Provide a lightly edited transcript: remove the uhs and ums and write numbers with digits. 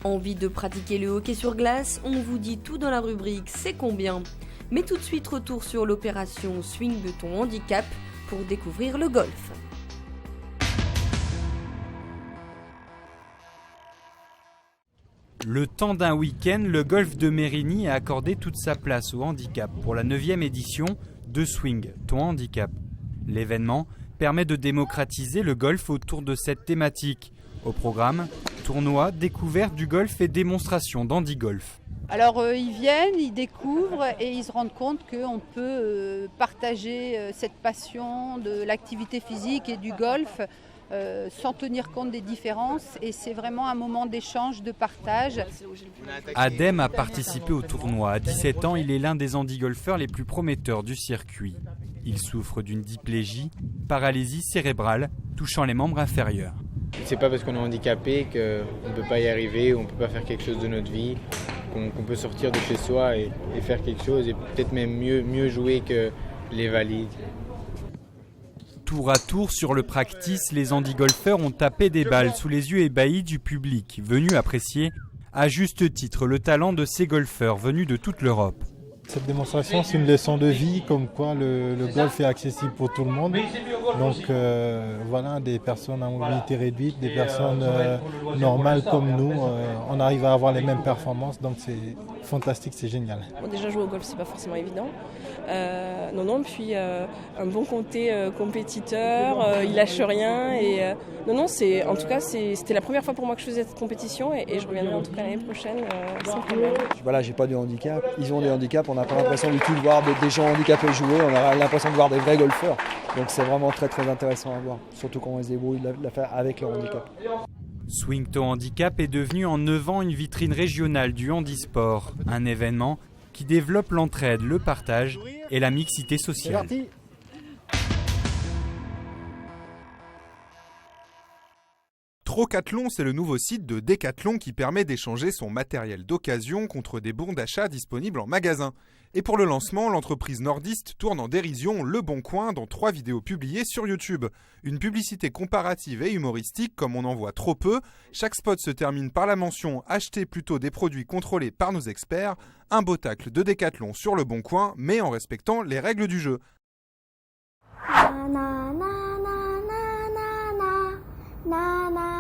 Envie de pratiquer le hockey sur glace? On vous dit tout dans la rubrique C'est combien? Mais tout de suite, retour sur l'opération Swing de ton handicap pour découvrir le golf. Le temps d'un week-end, le golf de Mérigny a accordé toute sa place au handicap pour la 9e édition de Swing, ton handicap. L'événement permet de démocratiser le golf autour de cette thématique. Au programme, tournoi, découverte du golf et démonstration d'handi-golf. Alors ils viennent, ils découvrent et ils se rendent compte qu'on peut partager cette passion de l'activité physique et du golf sans tenir compte des différences, et c'est vraiment un moment d'échange, de partage. Adem a participé au tournoi. À 17 ans, il est l'un des handi-golfeurs les plus prometteurs du circuit. Il souffre d'une diplégie, paralysie cérébrale, touchant les membres inférieurs. C'est pas parce qu'on est handicapé qu'on ne peut pas y arriver, on ne peut pas faire quelque chose de notre vie, qu'on peut sortir de chez soi et faire quelque chose, et peut-être même mieux jouer que les valides. Tour à tour sur le practice, les handi-golfeurs ont tapé des balles sous les yeux ébahis du public, venu apprécier à juste titre le talent de ces golfeurs venus de toute l'Europe. Cette démonstration, c'est une leçon de vie, comme quoi le golf est accessible pour tout le monde. Donc voilà, des personnes à mobilité réduite, des personnes normales comme nous, on arrive à avoir les mêmes performances, donc c'est fantastique, c'est génial. Bon, déjà jouer au golf, c'est pas forcément évident. Puis un bon côté compétiteur, il lâche rien. En tout cas, c'était la première fois pour moi que je faisais cette compétition et je reviendrai en tout cas l'année prochaine sans problème. Voilà, j'ai pas de handicap, ils ont des handicaps, on n'a pas l'impression du tout de voir des gens handicapés jouer, on a l'impression de voir des vrais golfeurs. Donc c'est vraiment très très intéressant à voir, surtout quand on se débrouille de la faire avec leur handicap. Swing ton handicap est devenu en 9 ans une vitrine régionale du handisport, un événement qui développe l'entraide, le partage et la mixité sociale. Trocathlon, c'est le nouveau site de Decathlon qui permet d'échanger son matériel d'occasion contre des bons d'achat disponibles en magasin. Et pour le lancement, l'entreprise nordiste tourne en dérision Le Bon Coin dans 3 vidéos publiées sur YouTube. Une publicité comparative et humoristique comme on en voit trop peu. Chaque spot se termine par la mention « Achetez plutôt des produits contrôlés par nos experts ». Un beau tacle de Decathlon sur Le Bon Coin, mais en respectant les règles du jeu. Na na na na na na na na.